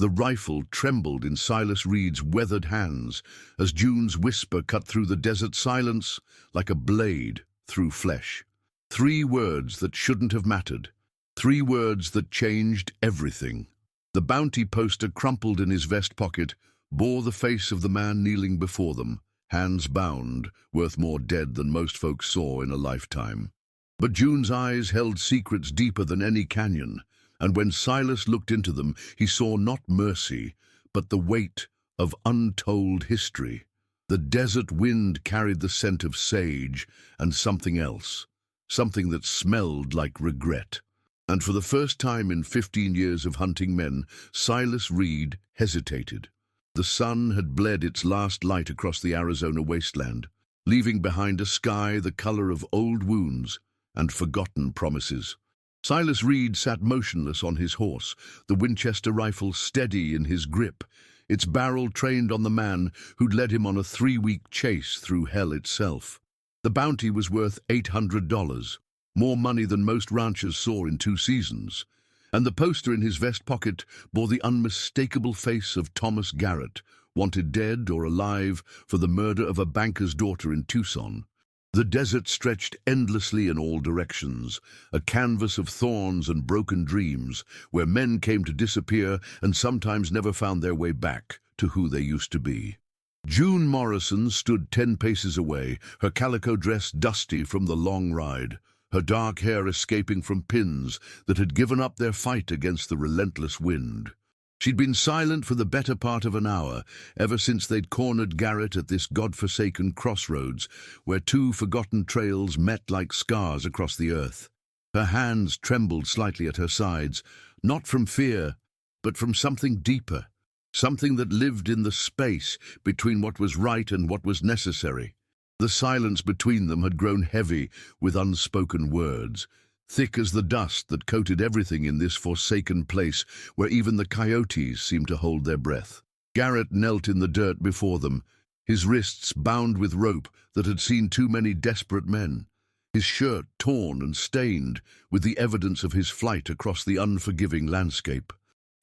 The rifle trembled in Silas Reed's weathered hands as June's whisper cut through the desert silence like a blade through flesh. 3 words that shouldn't have mattered. 3 words that changed everything. The bounty poster crumpled in his vest pocket bore the face of the man kneeling before them, hands bound, worth more dead than most folks saw in a lifetime. But June's eyes held secrets deeper than any canyon, and when Silas looked into them, he saw not mercy, but the weight of untold history. The desert wind carried the scent of sage and something else, something that smelled like regret. And for the first time in 15 years of hunting men, Silas Reed hesitated. The sun had bled its last light across the Arizona wasteland, leaving behind a sky the color of old wounds and forgotten promises. Silas Reed sat motionless on his horse, the Winchester rifle steady in his grip, its barrel trained on the man who'd led him on a 3-week chase through hell itself. The bounty was worth $800, more money than most ranchers saw in 2 seasons, and the poster in his vest pocket bore the unmistakable face of Thomas Garrett, wanted dead or alive for the murder of a banker's daughter in Tucson. The desert stretched endlessly in all directions, a canvas of thorns and broken dreams, where men came to disappear and sometimes never found their way back to who they used to be. June Morrison stood 10 paces away, her calico dress dusty from the long ride, her dark hair escaping from pins that had given up their fight against the relentless wind. She'd been silent for the better part of an hour, ever since they'd cornered Garrett at this godforsaken crossroads, where 2 forgotten trails met like scars across the earth. Her hands trembled slightly at her sides, not from fear, but from something deeper, something that lived in the space between what was right and what was necessary. The silence between them had grown heavy with unspoken words, thick as the dust that coated everything in this forsaken place where even the coyotes seemed to hold their breath. Garrett knelt in the dirt before them, his wrists bound with rope that had seen too many desperate men, his shirt torn and stained with the evidence of his flight across the unforgiving landscape.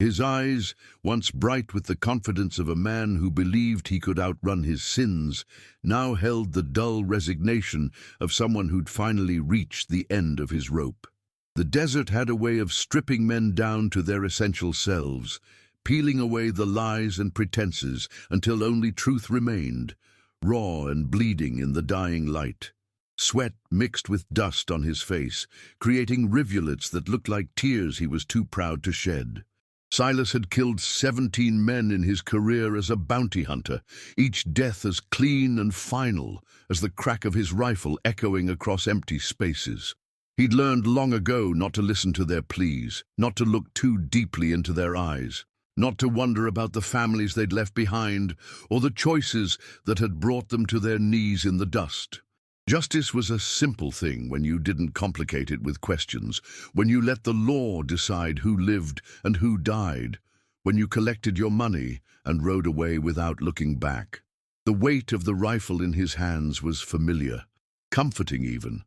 His eyes, once bright with the confidence of a man who believed he could outrun his sins, now held the dull resignation of someone who'd finally reached the end of his rope. The desert had a way of stripping men down to their essential selves, peeling away the lies and pretenses until only truth remained, raw and bleeding in the dying light. Sweat mixed with dust on his face, creating rivulets that looked like tears he was too proud to shed. Silas had killed 17 men in his career as a bounty hunter, each death as clean and final as the crack of his rifle echoing across empty spaces. He'd learned long ago not to listen to their pleas, not to look too deeply into their eyes, not to wonder about the families they'd left behind or the choices that had brought them to their knees in the dust. Justice was a simple thing when you didn't complicate it with questions, when you let the law decide who lived and who died, when you collected your money and rode away without looking back. The weight of the rifle in his hands was familiar, comforting even,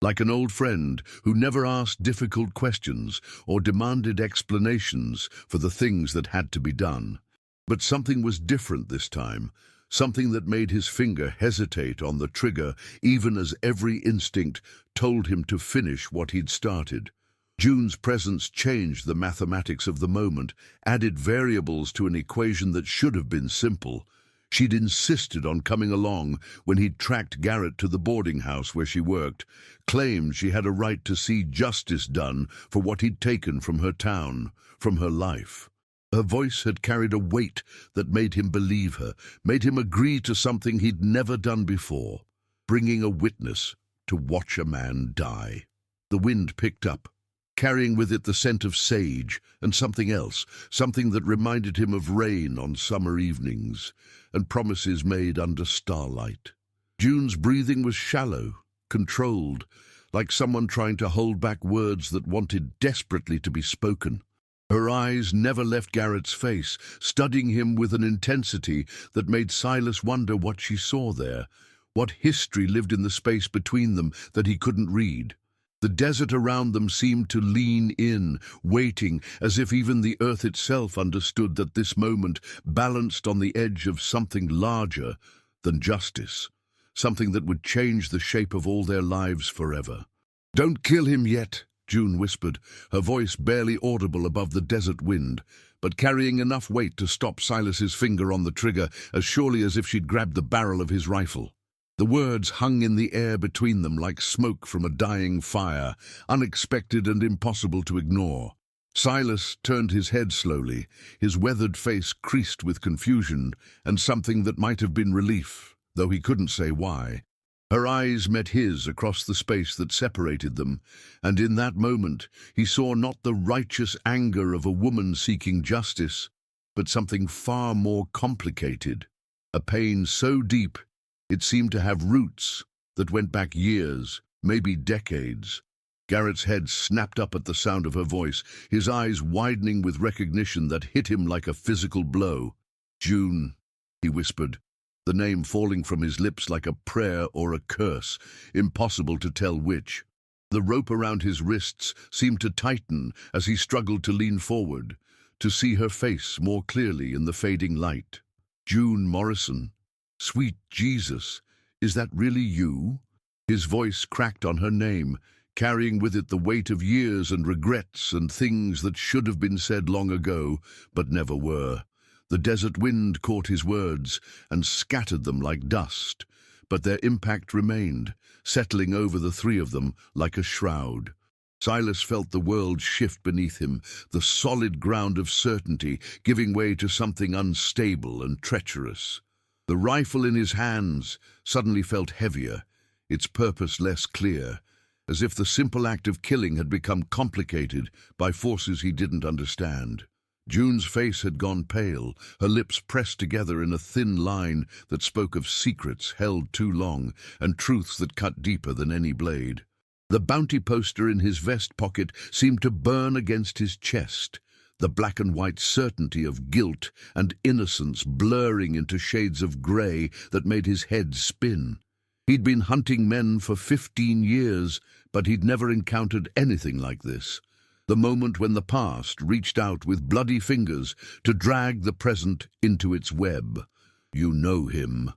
like an old friend who never asked difficult questions or demanded explanations for the things that had to be done. But something was different this time. Something that made his finger hesitate on the trigger even as every instinct told him to finish what he'd started. June's presence changed the mathematics of the moment, added variables to an equation that should have been simple. She'd insisted on coming along when he'd tracked Garrett to the boarding house where she worked, claimed she had a right to see justice done for what he'd taken from her town, from her life. Her voice had carried a weight that made him believe her, made him agree to something he'd never done before, bringing a witness to watch a man die. The wind picked up, carrying with it the scent of sage and something else, something that reminded him of rain on summer evenings and promises made under starlight. June's breathing was shallow, controlled, like someone trying to hold back words that wanted desperately to be spoken. Her eyes never left Garrett's face, studying him with an intensity that made Silas wonder what she saw there, what history lived in the space between them that he couldn't read. The desert around them seemed to lean in, waiting, as if even the earth itself understood that this moment balanced on the edge of something larger than justice, something that would change the shape of all their lives forever. "Don't kill him yet," June whispered, her voice barely audible above the desert wind, but carrying enough weight to stop Silas's finger on the trigger as surely as if she'd grabbed the barrel of his rifle. The words hung in the air between them like smoke from a dying fire, unexpected and impossible to ignore. Silas turned his head slowly, his weathered face creased with confusion and something that might have been relief, though he couldn't say why. Her eyes met his across the space that separated them, and in that moment he saw not the righteous anger of a woman seeking justice, but something far more complicated, a pain so deep it seemed to have roots that went back years, maybe decades. Garrett's head snapped up at the sound of her voice, his eyes widening with recognition that hit him like a physical blow. "June," he whispered, the name falling from his lips like a prayer or a curse, impossible to tell which. The rope around his wrists seemed to tighten as he struggled to lean forward, to see her face more clearly in the fading light. "June Morrison. Sweet Jesus, is that really you?" His voice cracked on her name, carrying with it the weight of years and regrets and things that should have been said long ago, but never were. The desert wind caught his words and scattered them like dust, but their impact remained, settling over the three of them like a shroud. Silas felt the world shift beneath him, the solid ground of certainty giving way to something unstable and treacherous. The rifle in his hands suddenly felt heavier, its purpose less clear, as if the simple act of killing had become complicated by forces he didn't understand. June's face had gone pale, her lips pressed together in a thin line that spoke of secrets held too long and truths that cut deeper than any blade. The bounty poster in his vest pocket seemed to burn against his chest, the black and white certainty of guilt and innocence blurring into shades of grey that made his head spin. He'd been hunting men for 15 years, but he'd never encountered anything like this. The moment when the past reached out with bloody fingers to drag the present into its web. "You know him,"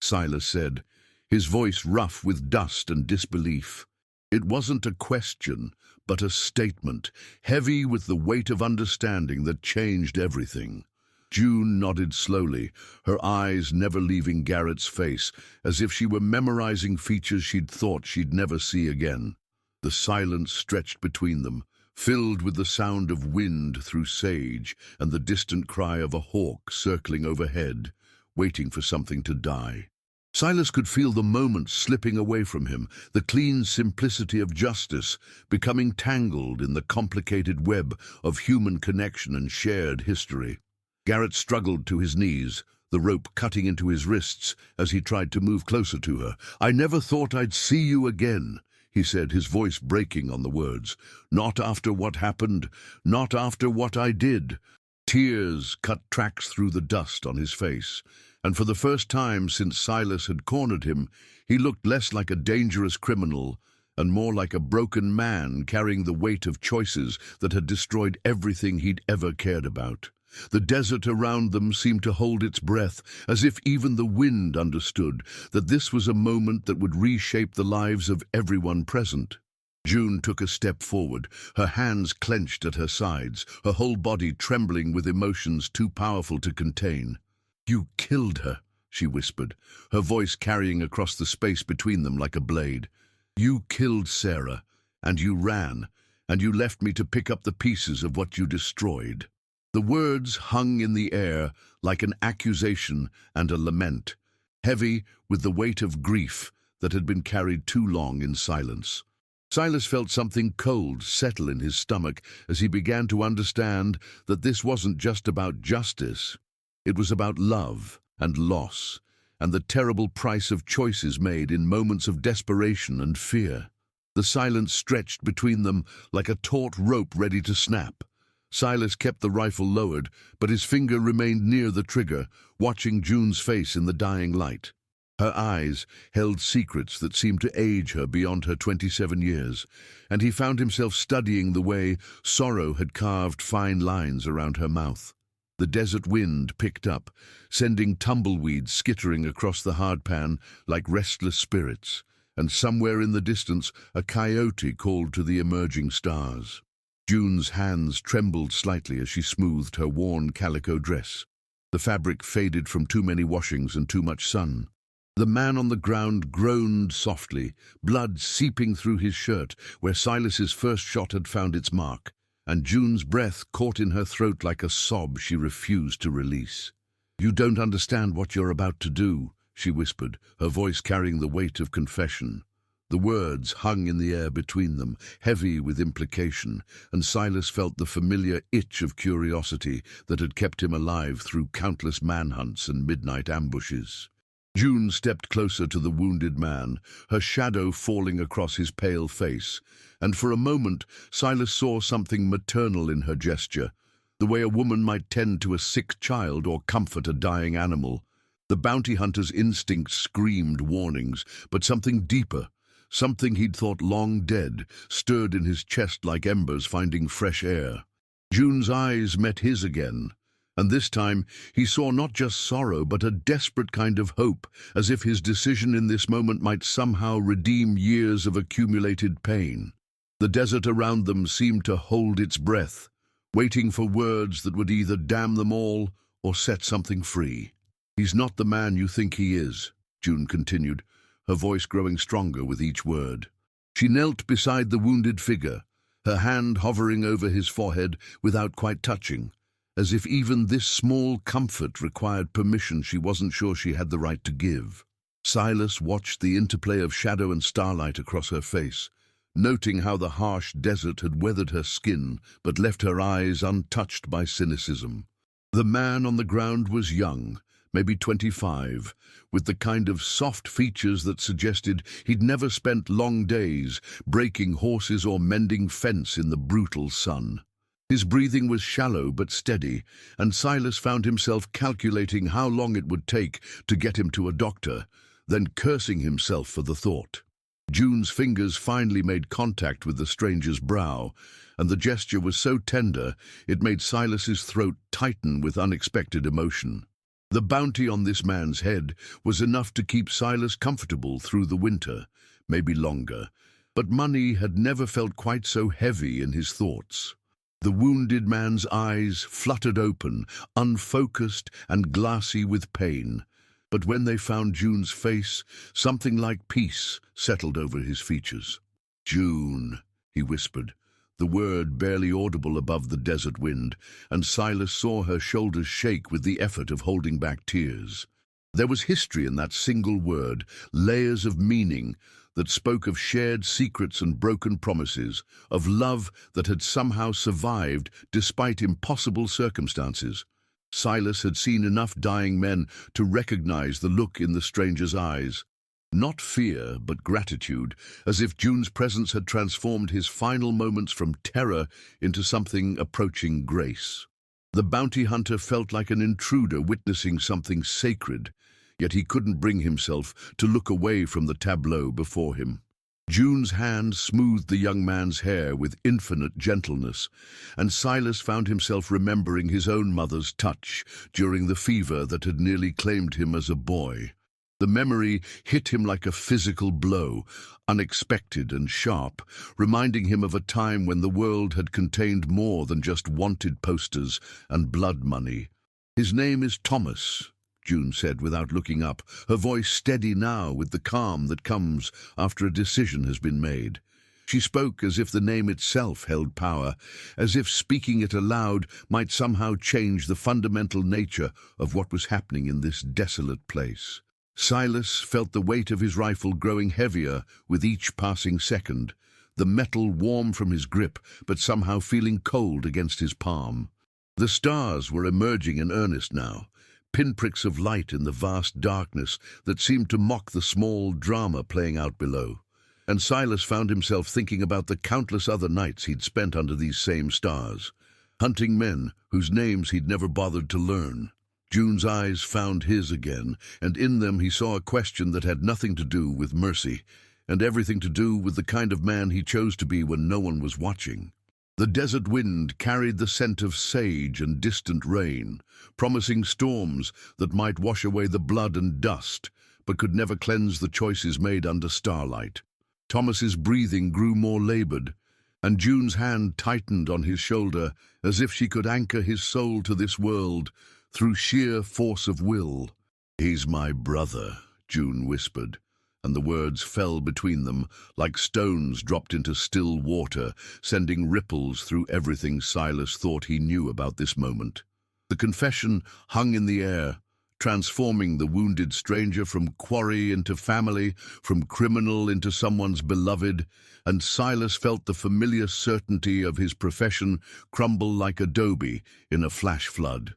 Silas said, his voice rough with dust and disbelief. It wasn't a question, but a statement, heavy with the weight of understanding that changed everything. June nodded slowly, her eyes never leaving Garrett's face, as if she were memorizing features she'd thought she'd never see again. The silence stretched between them, filled with the sound of wind through sage and the distant cry of a hawk circling overhead, waiting for something to die. Silas could feel the moment slipping away from him, the clean simplicity of justice becoming tangled in the complicated web of human connection and shared history. Garrett struggled to his knees, the rope cutting into his wrists as he tried to move closer to her. "I never thought I'd see you again," he said, his voice breaking on the words. "Not after what happened, not after what I did." Tears cut tracks through the dust on his face, and for the first time since Silas had cornered him, he looked less like a dangerous criminal and more like a broken man carrying the weight of choices that had destroyed everything he'd ever cared about. The desert around them seemed to hold its breath, as if even the wind understood that this was a moment that would reshape the lives of everyone present. June took a step forward, her hands clenched at her sides, her whole body trembling with emotions too powerful to contain. "You killed her," she whispered, her voice carrying across the space between them like a blade. "You killed Sarah, and you ran, and you left me to pick up the pieces of what you destroyed." The words hung in the air like an accusation and a lament, heavy with the weight of grief that had been carried too long in silence. Silas felt something cold settle in his stomach as he began to understand that this wasn't just about justice. It was about love and loss, and the terrible price of choices made in moments of desperation and fear. The silence stretched between them like a taut rope ready to snap. Silas kept the rifle lowered, but his finger remained near the trigger, watching June's face in the dying light. Her eyes held secrets that seemed to age her beyond her 27 years, and he found himself studying the way sorrow had carved fine lines around her mouth. The desert wind picked up, sending tumbleweeds skittering across the hardpan like restless spirits, and somewhere in the distance a coyote called to the emerging stars. June's hands trembled slightly as she smoothed her worn calico dress. The fabric faded from too many washings and too much sun. The man on the ground groaned softly, blood seeping through his shirt where Silas's first shot had found its mark, and June's breath caught in her throat like a sob she refused to release. "You don't understand what you're about to do," she whispered, her voice carrying the weight of confession. The words hung in the air between them, heavy with implication, and Silas felt the familiar itch of curiosity that had kept him alive through countless manhunts and midnight ambushes. June stepped closer to the wounded man, her shadow falling across his pale face, and for a moment Silas saw something maternal in her gesture, the way a woman might tend to a sick child or comfort a dying animal. The bounty hunter's instinct screamed warnings, but something deeper, something he'd thought long dead, stirred in his chest like embers finding fresh air. June's eyes met his again, and this time he saw not just sorrow but a desperate kind of hope, as if his decision in this moment might somehow redeem years of accumulated pain. The desert around them seemed to hold its breath, waiting for words that would either damn them all or set something free. "He's not the man you think he is," June continued, her voice growing stronger with each word. She knelt beside the wounded figure, her hand hovering over his forehead without quite touching, as if even this small comfort required permission she wasn't sure she had the right to give. Silas watched the interplay of shadow and starlight across her face, noting how the harsh desert had weathered her skin but left her eyes untouched by cynicism. The man on the ground was young, maybe 25, with the kind of soft features that suggested he'd never spent long days breaking horses or mending fence in the brutal sun. His breathing was shallow but steady, and Silas found himself calculating how long it would take to get him to a doctor, then cursing himself for the thought. June's fingers finally made contact with the stranger's brow, and the gesture was so tender it made Silas's throat tighten with unexpected emotion. The bounty on this man's head was enough to keep Silas comfortable through the winter, maybe longer, but money had never felt quite so heavy in his thoughts. The wounded man's eyes fluttered open, unfocused and glassy with pain. But when they found June's face, something like peace settled over his features. "June," he whispered, the word barely audible above the desert wind, and Silas saw her shoulders shake with the effort of holding back tears. There was history in that single word, layers of meaning that spoke of shared secrets and broken promises, of love that had somehow survived despite impossible circumstances. Silas had seen enough dying men to recognize the look in the stranger's eyes. Not fear, but gratitude, as if June's presence had transformed his final moments from terror into something approaching grace. The bounty hunter felt like an intruder witnessing something sacred, yet he couldn't bring himself to look away from the tableau before him. June's hand smoothed the young man's hair with infinite gentleness, and Silas found himself remembering his own mother's touch during the fever that had nearly claimed him as a boy. The memory hit him like a physical blow, unexpected and sharp, reminding him of a time when the world had contained more than just wanted posters and blood money. "His name is Thomas," June said without looking up, her voice steady now with the calm that comes after a decision has been made. She spoke as if the name itself held power, as if speaking it aloud might somehow change the fundamental nature of what was happening in this desolate place. Silas felt the weight of his rifle growing heavier with each passing second, the metal warm from his grip but somehow feeling cold against his palm. The stars were emerging in earnest now, pinpricks of light in the vast darkness that seemed to mock the small drama playing out below. And Silas found himself thinking about the countless other nights he'd spent under these same stars, hunting men whose names he'd never bothered to learn. June's eyes found his again, and in them he saw a question that had nothing to do with mercy, and everything to do with the kind of man he chose to be when no one was watching. The desert wind carried the scent of sage and distant rain, promising storms that might wash away the blood and dust, but could never cleanse the choices made under starlight. Thomas's breathing grew more labored, and June's hand tightened on his shoulder as if she could anchor his soul to this world through sheer force of will. "He's my brother," June whispered, and the words fell between them like stones dropped into still water, sending ripples through everything Silas thought he knew about this moment. The confession hung in the air, transforming the wounded stranger from quarry into family, from criminal into someone's beloved, and Silas felt the familiar certainty of his profession crumble like adobe in a flash flood.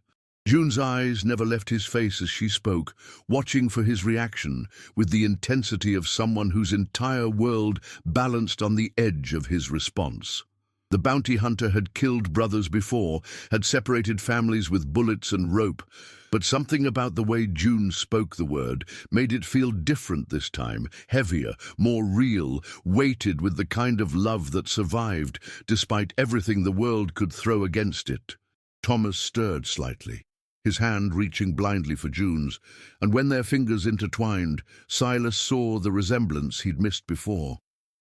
June's eyes never left his face as she spoke, watching for his reaction with the intensity of someone whose entire world balanced on the edge of his response. The bounty hunter had killed brothers before, had separated families with bullets and rope, but something about the way June spoke the word made it feel different this time, heavier, more real, weighted with the kind of love that survived, despite everything the world could throw against it. Thomas stirred slightly, his hand reaching blindly for June's, and when their fingers intertwined, Silas saw the resemblance he'd missed before.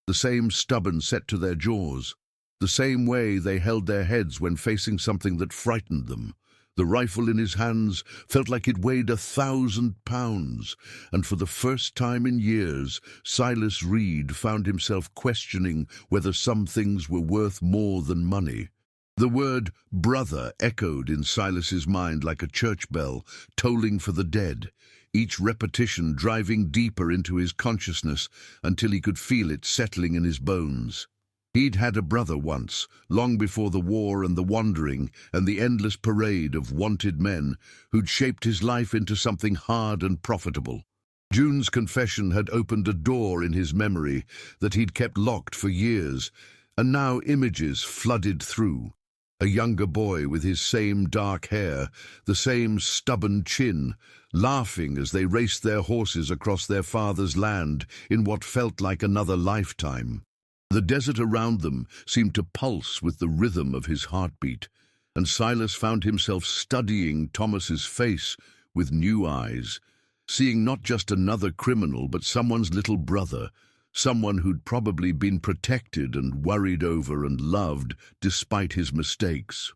The same stubborn set to their jaws, the same way they held their heads when facing something that frightened them. The rifle in his hands felt like it weighed 1,000 pounds, and for the first time in years, Silas Reed found himself questioning whether some things were worth more than money. The word brother echoed in Silas's mind like a church bell, tolling for the dead, each repetition driving deeper into his consciousness until he could feel it settling in his bones. He'd had a brother once, long before the war and the wandering and the endless parade of wanted men who'd shaped his life into something hard and profitable. June's confession had opened a door in his memory that he'd kept locked for years, and now images flooded through. A younger boy with his same dark hair, the same stubborn chin, laughing as they raced their horses across their father's land in what felt like another lifetime. The desert around them seemed to pulse with the rhythm of his heartbeat, and Silas found himself studying Thomas's face with new eyes, seeing not just another criminal but someone's little brother, someone who'd probably been protected and worried over and loved despite his mistakes.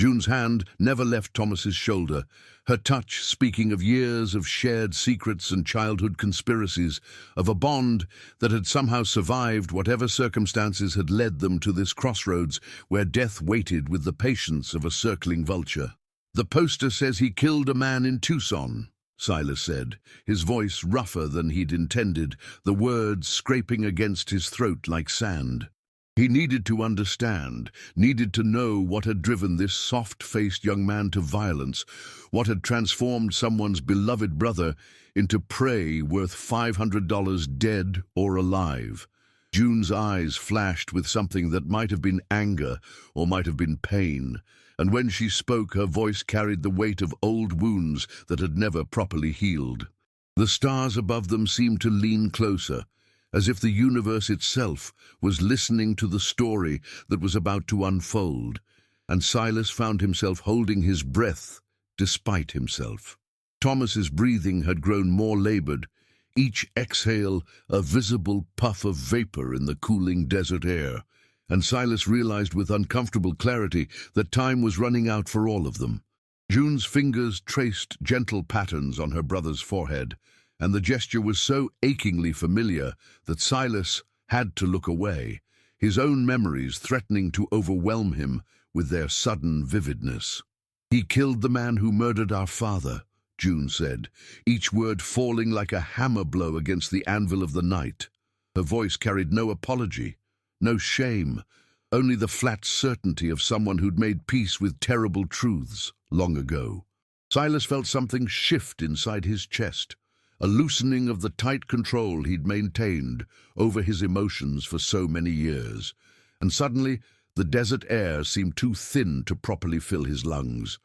June's hand never left Thomas's shoulder, her touch speaking of years of shared secrets and childhood conspiracies, of a bond that had somehow survived whatever circumstances had led them to this crossroads where death waited with the patience of a circling vulture. "The poster says he killed a man in Tucson," Silas said, his voice rougher than he'd intended, the words scraping against his throat like sand. He needed to understand, needed to know what had driven this soft-faced young man to violence, what had transformed someone's beloved brother into prey worth $500 dead or alive. June's eyes flashed with something that might have been anger or might have been pain, and when she spoke, her voice carried the weight of old wounds that had never properly healed. The stars above them seemed to lean closer, as if the universe itself was listening to the story that was about to unfold, and Silas found himself holding his breath despite himself. Thomas's breathing had grown more labored, each exhale a visible puff of vapor in the cooling desert air, and Silas realized with uncomfortable clarity that time was running out for all of them. June's fingers traced gentle patterns on her brother's forehead, and the gesture was so achingly familiar that Silas had to look away, his own memories threatening to overwhelm him with their sudden vividness. "He killed the man who murdered our father," June said, each word falling like a hammer blow against the anvil of the night. Her voice carried no apology, no shame, only the flat certainty of someone who'd made peace with terrible truths long ago. Silas felt something shift inside his chest, a loosening of the tight control he'd maintained over his emotions for so many years, and suddenly the desert air seemed too thin to properly fill his lungs.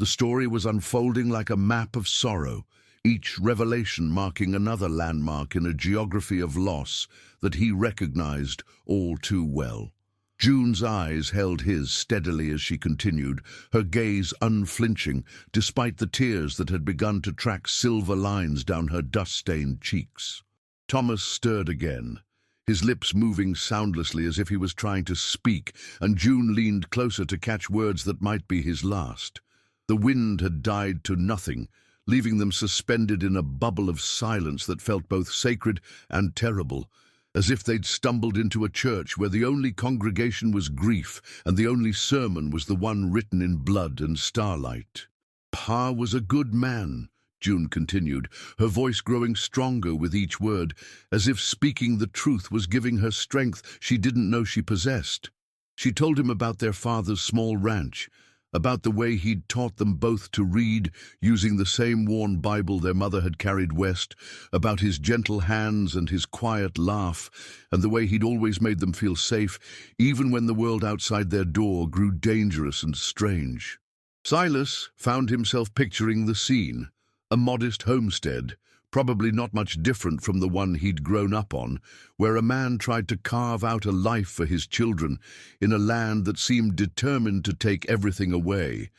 The story was unfolding like a map of sorrow, each revelation marking another landmark in a geography of loss that he recognized all too well. June's eyes held his steadily as she continued, her gaze unflinching, despite the tears that had begun to track silver lines down her dust-stained cheeks. Thomas stirred again, his lips moving soundlessly as if he was trying to speak, and June leaned closer to catch words that might be his last. The wind had died to nothing, leaving them suspended in a bubble of silence that felt both sacred and terrible, as if they'd stumbled into a church where the only congregation was grief and the only sermon was the one written in blood and starlight. "Pa was a good man," June continued, her voice growing stronger with each word, as if speaking the truth was giving her strength she didn't know she possessed. She told him about their father's small ranch, about the way he'd taught them both to read, using the same worn Bible their mother had carried west, about his gentle hands and his quiet laugh, and the way he'd always made them feel safe, even when the world outside their door grew dangerous and strange. Silas found himself picturing the scene, a modest homestead, probably not much different from the one he'd grown up on, where a man tried to carve out a life for his children in a land that seemed determined to take everything away.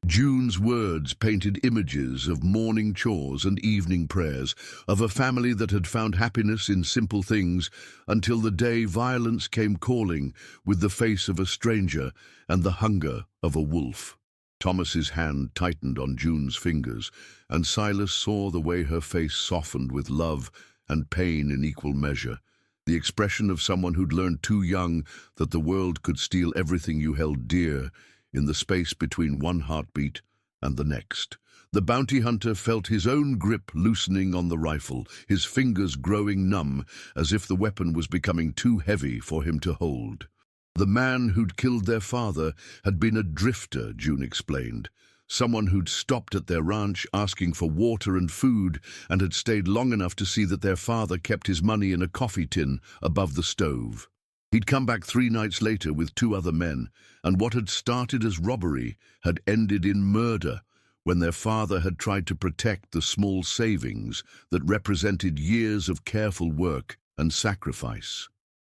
June's words painted images of morning chores and evening prayers, of a family that had found happiness in simple things until the day violence came calling with the face of a stranger and the hunger of a wolf. Thomas's hand tightened on June's fingers, and Silas saw the way her face softened with love and pain in equal measure, the expression of someone who'd learned too young that the world could steal everything you held dear in the space between one heartbeat and the next. The bounty hunter felt his own grip loosening on the rifle, his fingers growing numb, as if the weapon was becoming too heavy for him to hold. The man who'd killed their father had been a drifter, June explained, someone who'd stopped at their ranch asking for water and food and had stayed long enough to see that their father kept his money in a coffee tin above the stove. He'd come back 3 nights later with 2 other men, and what had started as robbery had ended in murder when their father had tried to protect the small savings that represented years of careful work and sacrifice.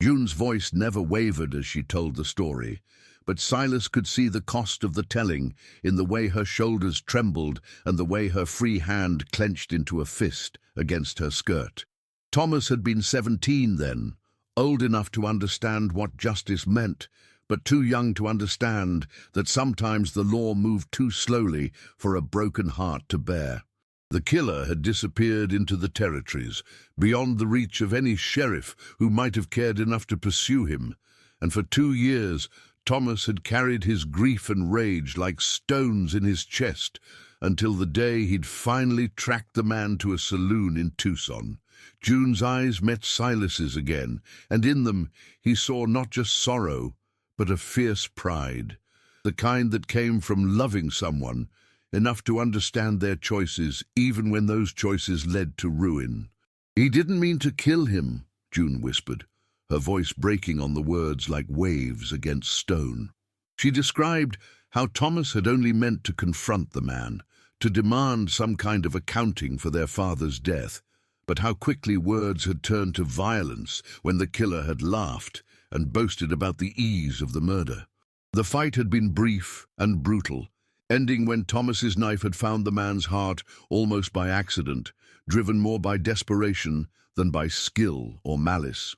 June's voice never wavered as she told the story, but Silas could see the cost of the telling in the way her shoulders trembled and the way her free hand clenched into a fist against her skirt. Thomas had been 17 then, old enough to understand what justice meant, but too young to understand that sometimes the law moved too slowly for a broken heart to bear. The killer had disappeared into the territories, beyond the reach of any sheriff who might have cared enough to pursue him, and for 2 years Thomas had carried his grief and rage like stones in his chest until the day he'd finally tracked the man to a saloon in Tucson. June's eyes met Silas's again, and in them he saw not just sorrow, but a fierce pride, the kind that came from loving someone enough to understand their choices, even when those choices led to ruin. "He didn't mean to kill him," June whispered, her voice breaking on the words like waves against stone. She described how Thomas had only meant to confront the man, to demand some kind of accounting for their father's death, but how quickly words had turned to violence when the killer had laughed and boasted about the ease of the murder. The fight had been brief and brutal, ending when Thomas's knife had found the man's heart almost by accident, driven more by desperation than by skill or malice.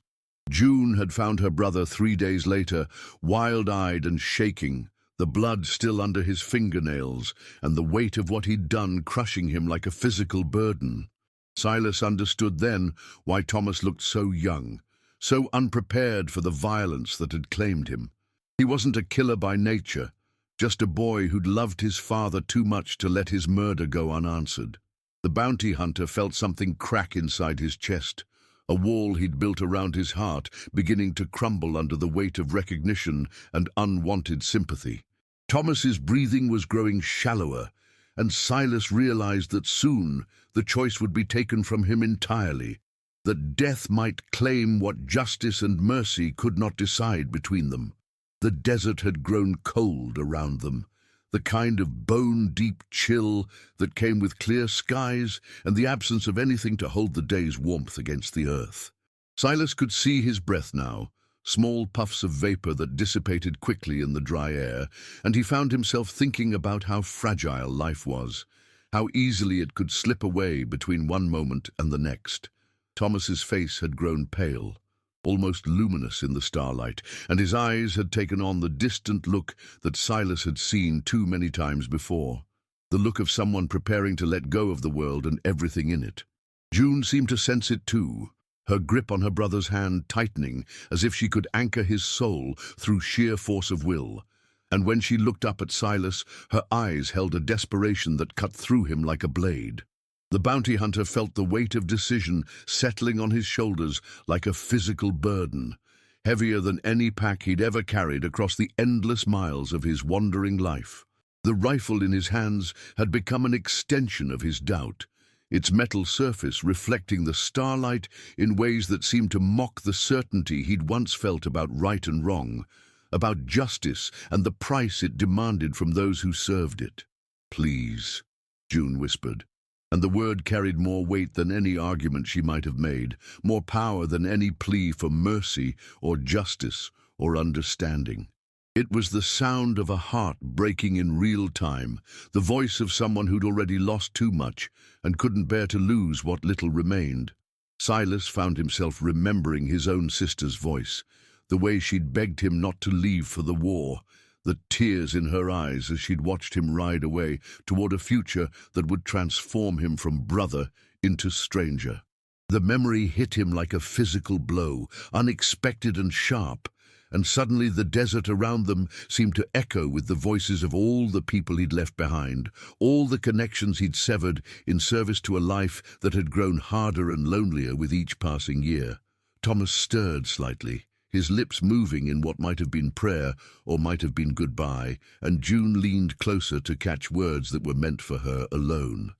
June had found her brother 3 days later, wild-eyed and shaking, the blood still under his fingernails and the weight of what he'd done crushing him like a physical burden. Silas understood then why Thomas looked so young, so unprepared for the violence that had claimed him. He wasn't a killer by nature, just a boy who'd loved his father too much to let his murder go unanswered. The bounty hunter felt something crack inside his chest, a wall he'd built around his heart beginning to crumble under the weight of recognition and unwanted sympathy. Thomas's breathing was growing shallower, and Silas realized that soon the choice would be taken from him entirely, that death might claim what justice and mercy could not decide between them. The desert had grown cold around them. the kind of bone-deep chill that came with clear skies and the absence of anything to hold the day's warmth against the earth. Silas could see his breath now, small puffs of vapor that dissipated quickly in the dry air, and he found himself thinking about how fragile life was, how easily it could slip away between one moment and the next. Thomas's face had grown pale, almost luminous in the starlight, and his eyes had taken on the distant look that Silas had seen too many times before, the look of someone preparing to let go of the world and everything in it. June seemed to sense it too, her grip on her brother's hand tightening as if she could anchor his soul through sheer force of will. And when she looked up at Silas, her eyes held a desperation that cut through him like a blade. The bounty hunter felt the weight of decision settling on his shoulders like a physical burden, heavier than any pack he'd ever carried across the endless miles of his wandering life. The rifle in his hands had become an extension of his doubt, its metal surface reflecting the starlight in ways that seemed to mock the certainty he'd once felt about right and wrong, about justice and the price it demanded from those who served it. "Please," June whispered, and the word carried more weight than any argument she might have made, more power than any plea for mercy or justice or understanding. It was the sound of a heart breaking in real time, the voice of someone who'd already lost too much and couldn't bear to lose what little remained. Silas found himself remembering his own sister's voice, the way she'd begged him not to leave for the war, the tears in her eyes as she'd watched him ride away toward a future that would transform him from brother into stranger. The memory hit him like a physical blow, unexpected and sharp, and suddenly the desert around them seemed to echo with the voices of all the people he'd left behind, all the connections he'd severed in service to a life that had grown harder and lonelier with each passing year. Thomas stirred slightly, his lips moving in what might have been prayer or might have been goodbye, and June leaned closer to catch words that were meant for her alone.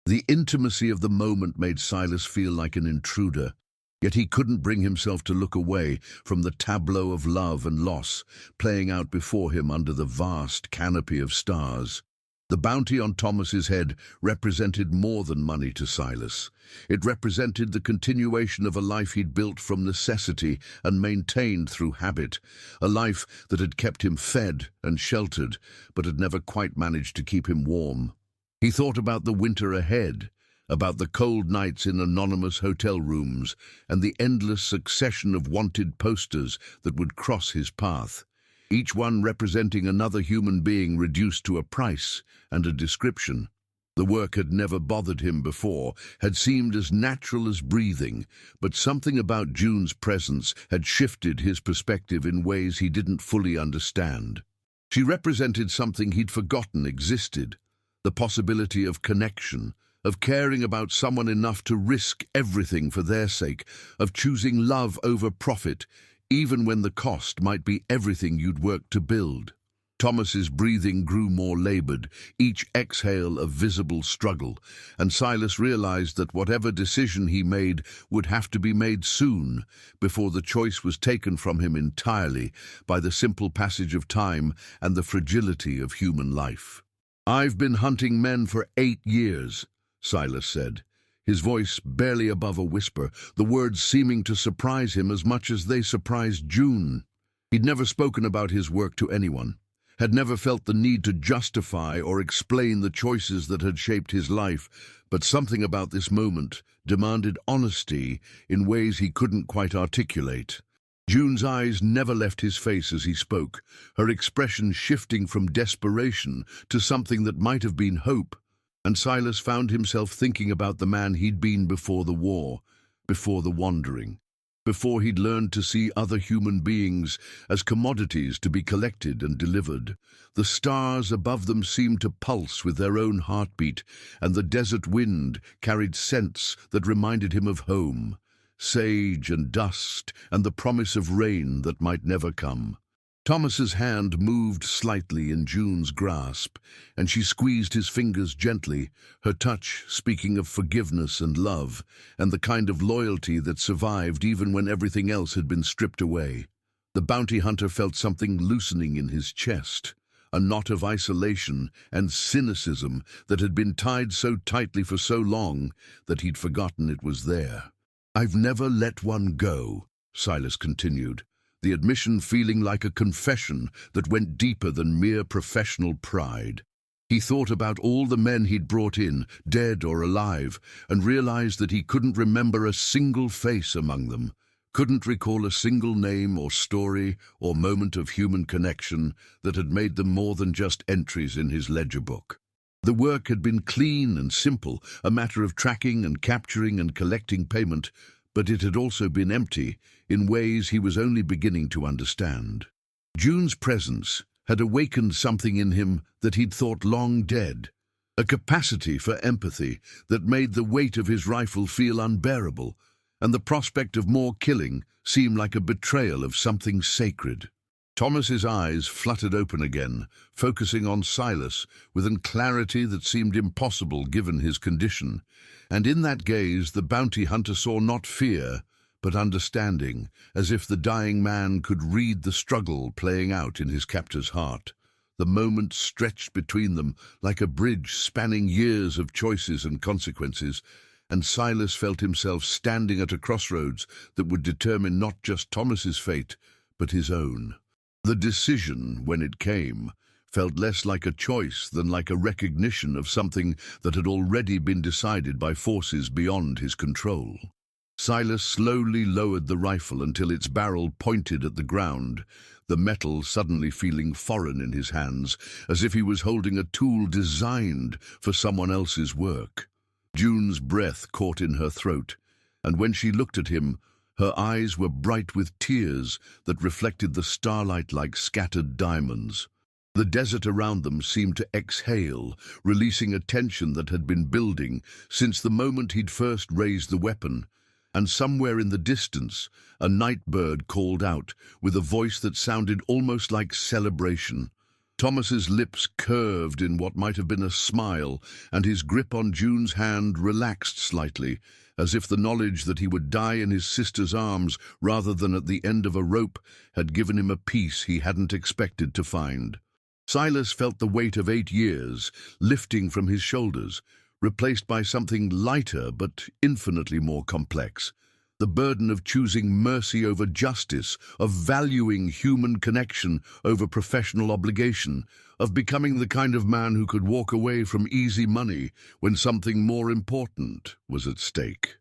The intimacy of the moment made Silas feel like an intruder, yet he couldn't bring himself to look away from the tableau of love and loss playing out before him under the vast canopy of stars. The bounty on Thomas's head represented more than money to Silas. It represented the continuation of a life he'd built from necessity and maintained through habit, a life that had kept him fed and sheltered, but had never quite managed to keep him warm. He thought about the winter ahead, about the cold nights in anonymous hotel rooms and the endless succession of wanted posters that would cross his path, each one representing another human being reduced to a price and a description. The work had never bothered him before, had seemed as natural as breathing, but something about June's presence had shifted his perspective in ways he didn't fully understand. She represented something he'd forgotten existed, the possibility of connection, of caring about someone enough to risk everything for their sake, of choosing love over profit, even when the cost might be everything you'd worked to build. Thomas's breathing grew more labored, each exhale a visible struggle, and Silas realized that whatever decision he made would have to be made soon, before the choice was taken from him entirely by the simple passage of time and the fragility of human life. "I've been hunting men for 8 years, Silas said, his voice barely above a whisper, the words seeming to surprise him as much as they surprised June. He'd never spoken about his work to anyone, had never felt the need to justify or explain the choices that had shaped his life, but something about this moment demanded honesty in ways he couldn't quite articulate. June's eyes never left his face as he spoke, her expression shifting from desperation to something that might have been hope, and Silas found himself thinking about the man he'd been before the war, before the wandering, before he'd learned to see other human beings as commodities to be collected and delivered. The stars above them seemed to pulse with their own heartbeat, and the desert wind carried scents that reminded him of home, sage and dust, and the promise of rain that might never come. Thomas's hand moved slightly in June's grasp, and she squeezed his fingers gently, her touch speaking of forgiveness and love, and the kind of loyalty that survived even when everything else had been stripped away. The bounty hunter felt something loosening in his chest, a knot of isolation and cynicism that had been tied so tightly for so long that he'd forgotten it was there. "I've never let one go," Silas continued, the admission feeling like a confession that went deeper than mere professional pride. He thought about all the men he'd brought in, dead or alive, and realized that he couldn't remember a single face among them, couldn't recall a single name or story or moment of human connection that had made them more than just entries in his ledger book. The work had been clean and simple, a matter of tracking and capturing and collecting payment, but it had also been empty in ways he was only beginning to understand. June's presence had awakened something in him that he'd thought long dead, a capacity for empathy that made the weight of his rifle feel unbearable, and the prospect of more killing seem like a betrayal of something sacred. Thomas's eyes fluttered open again, focusing on Silas with a clarity that seemed impossible given his condition, and in that gaze the bounty hunter saw not fear, but understanding, as if the dying man could read the struggle playing out in his captor's heart. The moment stretched between them like a bridge spanning years of choices and consequences, and Silas felt himself standing at a crossroads that would determine not just Thomas's fate, but his own. The decision, when it came, felt less like a choice than like a recognition of something that had already been decided by forces beyond his control. Silas slowly lowered the rifle until its barrel pointed at the ground, the metal suddenly feeling foreign in his hands, as if he was holding a tool designed for someone else's work. June's breath caught in her throat, and when she looked at him, her eyes were bright with tears that reflected the starlight like scattered diamonds. The desert around them seemed to exhale, releasing a tension that had been building since the moment he'd first raised the weapon. And somewhere in the distance, a night bird called out with a voice that sounded almost like celebration. Thomas's lips curved in what might have been a smile, and his grip on June's hand relaxed slightly, as if the knowledge that he would die in his sister's arms rather than at the end of a rope had given him a peace he hadn't expected to find. Silas felt the weight of 8 years lifting from his shoulders, replaced by something lighter but infinitely more complex. The burden of choosing mercy over justice, of valuing human connection over professional obligation, of becoming the kind of man who could walk away from easy money when something more important was at stake.